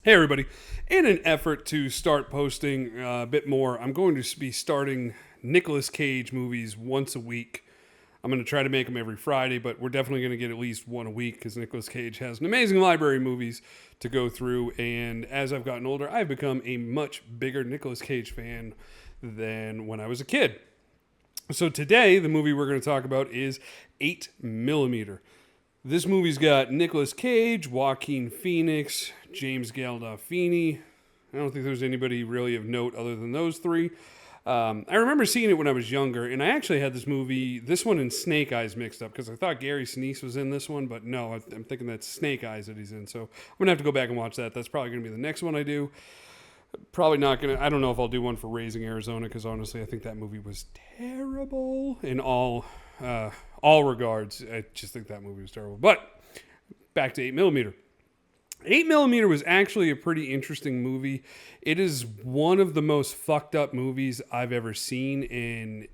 Hey everybody, in an effort to start posting a bit more, I'm going to be starting Nicolas Cage movies once a week. I'm going to try to make them every Friday, but we're definitely going to get at least one a week because Nicolas Cage has an amazing library of movies to go through. And as I've gotten older, I've become a much bigger Nicolas Cage fan than when I was a kid. So today, the movie we're going to talk about is 8 Millimeter. This movie's got Nicolas Cage, Joaquin Phoenix, James Gandolfini. I don't think there's anybody really of note other than those three. I remember seeing it when I was younger, and I actually had this one and Snake Eyes mixed up because I thought Gary Sinise was in this one, but no, I'm thinking that's Snake Eyes that he's in. So I'm going to have to go back and watch that. That's probably going to be the next one I do. Probably not going to, I don't know if I'll do one for Raising Arizona because honestly, I think that movie was terrible in all regards. I just think that movie was terrible. But back to 8 Millimeter. 8 Millimeter was actually a pretty interesting movie. It is one of the most fucked up movies I've ever seen, and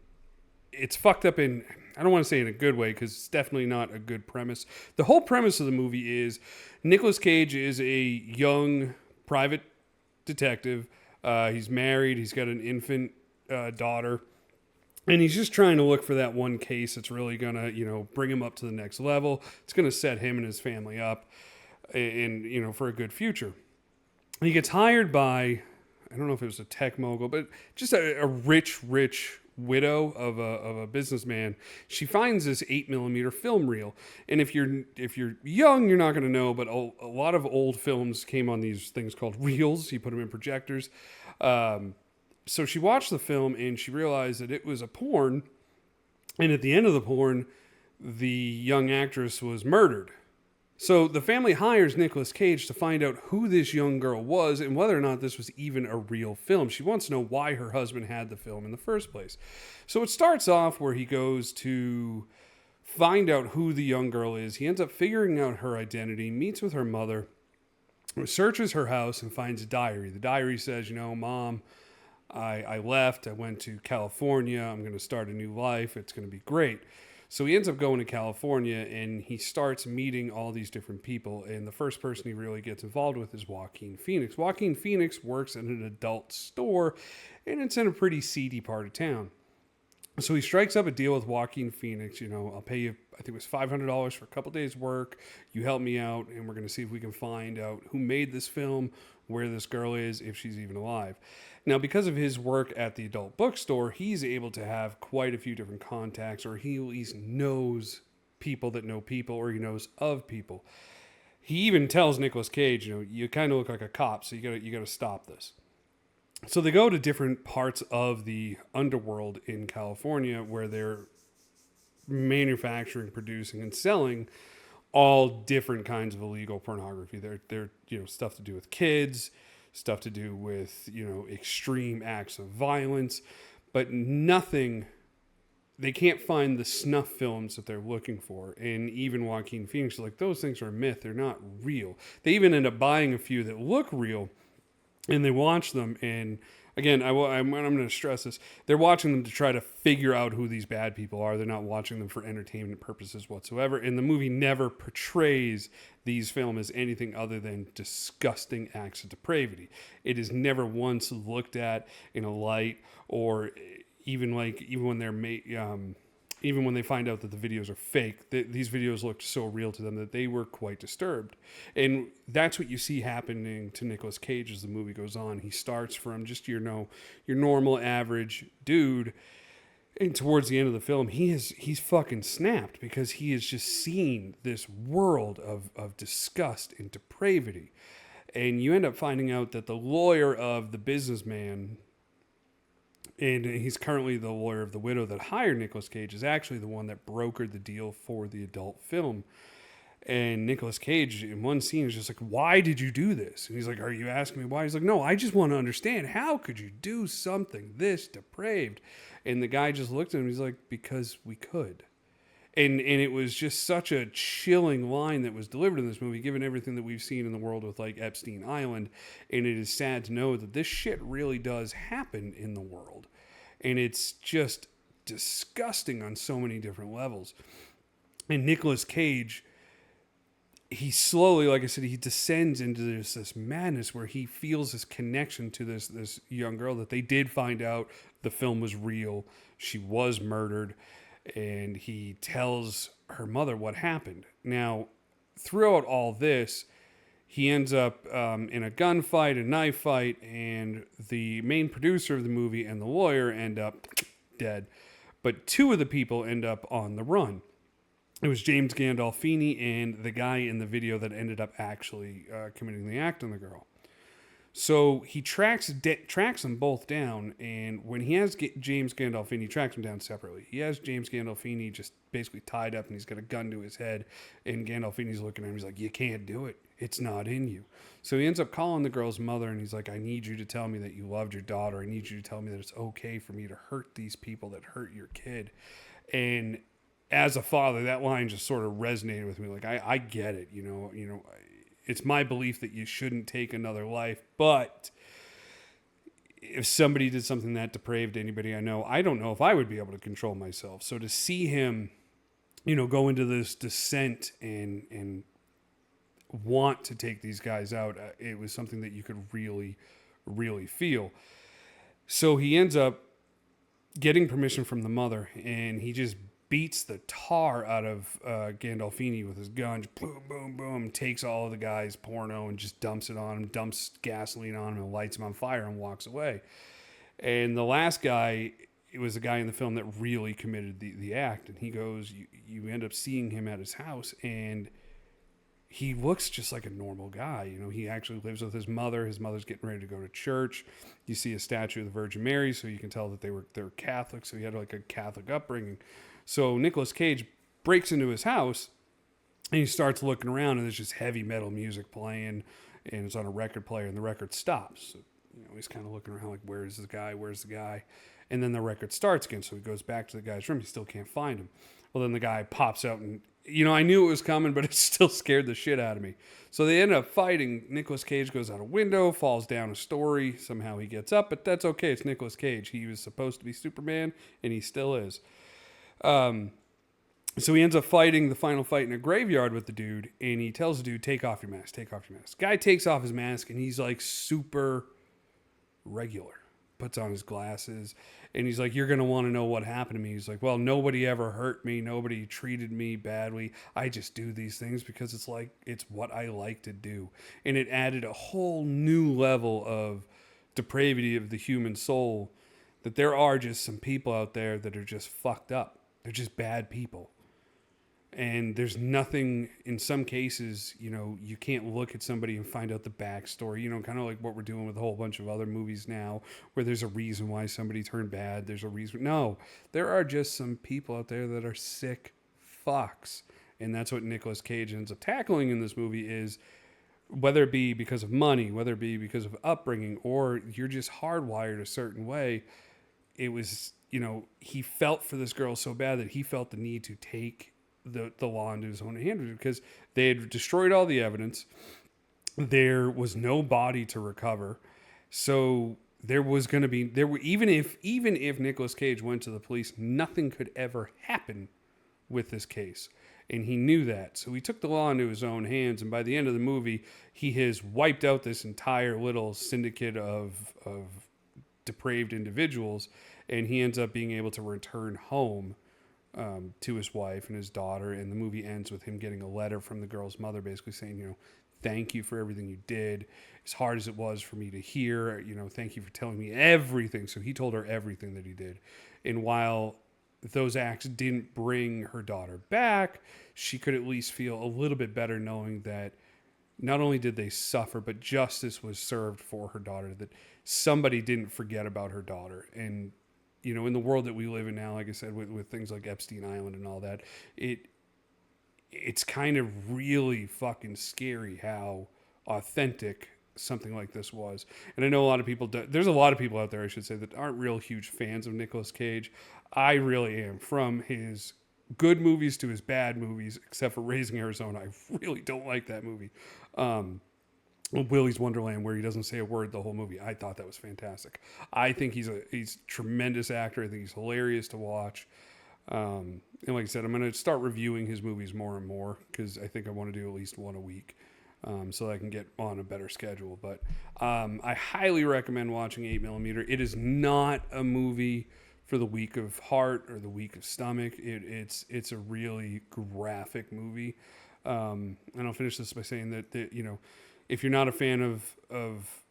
it's fucked up in, I don't want to say in a good way because it's definitely not a good premise. The whole premise of the movie is Nicolas Cage is a young private detective. He's married. He's got an infant daughter. And he's just trying to look for that one case that's really going to, bring him up to the next level. It's going to set him and his family up and, for a good future. He gets hired by, I don't know if it was a tech mogul, but just a rich widow of a businessman. She finds this 8 millimeter film reel. And if you're young, you're not going to know, but a lot of old films came on these things called reels. You put them in projectors. So she watched the film and she realized that it was a porn. And at the end of the porn, the young actress was murdered. So the family hires Nicolas Cage to find out who this young girl was and whether or not this was even a real film. She wants to know why her husband had the film in the first place. So it starts off where he goes to find out who the young girl is. He ends up figuring out her identity, meets with her mother, searches her house, and finds a diary. The diary says, Mom, I left. I went to California. I'm going to start a new life. It's going to be great. So he ends up going to California and he starts meeting all these different people. And the first person he really gets involved with is Joaquin Phoenix. Joaquin Phoenix works in an adult store and it's in a pretty seedy part of town. So he strikes up a deal with Joaquin Phoenix. I'll pay you, I think it was $500 for a couple days work. You help me out and we're going to see if we can find out who made this film, where this girl is, if she's even alive. Now, because of his work at the adult bookstore, he's able to have quite a few different contacts, or he at least knows people that know people, or he knows of people. He even tells Nicolas Cage, you kind of look like a cop, so you got to stop this. So they go to different parts of the underworld in California where they're manufacturing, producing, and selling all different kinds of illegal pornography. They're stuff to do with kids, stuff to do with, extreme acts of violence, but nothing, they can't find the snuff films that they're looking for. And even Joaquin Phoenix is like, those things are a myth. They're not real. They even end up buying a few that look real and they watch them. And again, I'm going to stress this. They're watching them to try to figure out who these bad people are. They're not watching them for entertainment purposes whatsoever. And the movie never portrays these films as anything other than disgusting acts of depravity. It is never once looked at in a light, or even when they're even when they find out that the videos are fake, these videos looked so real to them that they were quite disturbed. And that's what you see happening to Nicolas Cage as the movie goes on. He starts from just your normal average dude, and towards the end of the film, he's fucking snapped because he has just seen this world of disgust and depravity. And you end up finding out that the lawyer of the businessman, and he's currently the lawyer of the widow that hired Nicolas Cage, is actually the one that brokered the deal for the adult film. And Nicolas Cage in one scene is just like, why did you do this? And he's like, are you asking me why? He's like, no, I just want to understand. How could you do something this depraved? And the guy just looked at him. He's like, because we could. And it was just such a chilling line that was delivered in this movie, given everything that we've seen in the world with like Epstein Island. And it is sad to know that this shit really does happen in the world. And it's just disgusting on so many different levels. And Nicolas Cage, he slowly, like I said, he descends into this madness where he feels this connection to this young girl that they did find out the film was real. She was murdered, and he tells her mother what happened. Now, throughout all this, he ends up in a gunfight, a knife fight, and the main producer of the movie and the lawyer end up dead. But two of the people end up on the run. It was James Gandolfini and the guy in the video that ended up actually committing the act on the girl. So he tracks them both down, and when he has James Gandolfini, he tracks them down separately. He has James Gandolfini just basically tied up, and he's got a gun to his head, and Gandolfini's looking at him. He's like, "You can't do it. It's not in you." So he ends up calling the girl's mother, and he's like, "I need you to tell me that you loved your daughter. I need you to tell me that it's okay for me to hurt these people that hurt your kid." And as a father, that line just sort of resonated with me. Like, I get it, you know, it's my belief that you shouldn't take another life, but if somebody did something that depraved to anybody I know, I don't know if I would be able to control myself. So to see him, go into this descent and want to take these guys out, it was something that you could really, really feel. So he ends up getting permission from the mother, and he just beats the tar out of Gandolfini with his gun. Just boom, boom, boom. Takes all of the guy's porno and just dumps it on him, dumps gasoline on him, and lights him on fire and walks away. And the last guy, it was the guy in the film that really committed the act. And he goes, you end up seeing him at his house, and he looks just like a normal guy. He actually lives with his mother. His mother's getting ready to go to church. You see a statue of the Virgin Mary, so you can tell that they were Catholic. So he had like a Catholic upbringing. So Nicolas Cage breaks into his house, and he starts looking around, and there's just heavy metal music playing, and it's on a record player, and the record stops. So, he's kind of looking around like, where's the guy? Where's the guy? And then the record starts again, so he goes back to the guy's room. He still can't find him. Well, then the guy pops out, and, I knew it was coming, but it still scared the shit out of me. So they end up fighting. Nicolas Cage goes out a window, falls down a story. Somehow he gets up, but that's okay. It's Nicolas Cage. He was supposed to be Superman, and he still is. So he ends up fighting the final fight in a graveyard with the dude, and he tells the dude, "Take off your mask, take off your mask." Guy takes off his mask, and he's like super regular. Puts on his glasses, and he's like, "You're going to want to know what happened to me." He's like, "Well, nobody ever hurt me. Nobody treated me badly. I just do these things because it's what I like to do." And it added a whole new level of depravity of the human soul, that there are just some people out there that are just fucked up. They're just bad people. And there's nothing, in some cases, you can't look at somebody and find out the backstory, kind of like what we're doing with a whole bunch of other movies now, where there's a reason why somebody turned bad. There's a reason. No, there are just some people out there that are sick fucks. And that's what Nicolas Cage ends up tackling in this movie is, whether it be because of money, whether it be because of upbringing, or you're just hardwired a certain way. It was, he felt for this girl so bad that he felt the need to take the law into his own hands, because they had destroyed all the evidence. There was no body to recover. So there was going to be, even if Nicolas Cage went to the police, nothing could ever happen with this case. And he knew that. So he took the law into his own hands. And by the end of the movie, he has wiped out this entire little syndicate of depraved individuals. And he ends up being able to return home to his wife and his daughter. And the movie ends with him getting a letter from the girl's mother basically saying, thank you for everything you did. As hard as it was for me to hear, thank you for telling me everything. So he told her everything that he did. And while those acts didn't bring her daughter back, she could at least feel a little bit better knowing that not only did they suffer, but justice was served for her daughter, that somebody didn't forget about her daughter. And, in the world that we live in now, like I said, with things like Epstein Island and all that, it's kind of really fucking scary how authentic something like this was. And I know a lot of people, there's a lot of people out there, I should say, that aren't real huge fans of Nicolas Cage. I really am. From his good movies to his bad movies, except for Raising Arizona. I really don't like that movie. Willy's Wonderland, where he doesn't say a word the whole movie. I thought that was fantastic. I think he's a tremendous actor. I think he's hilarious to watch. And And like I said, I'm going to start reviewing his movies more and more because I think I want to do at least one a week. So I can get on a better schedule. But I highly recommend watching 8mm. It is not a movie for the weak of heart or the weak of stomach. It's a really graphic movie. And I'll finish this by saying that you know, if you're not a fan of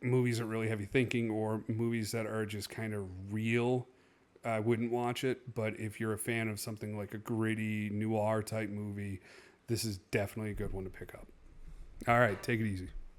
movies that really have you thinking or movies that are just kind of real, I wouldn't watch it. But if you're a fan of something like a gritty noir type movie, this is definitely a good one to pick up. All right, take it easy.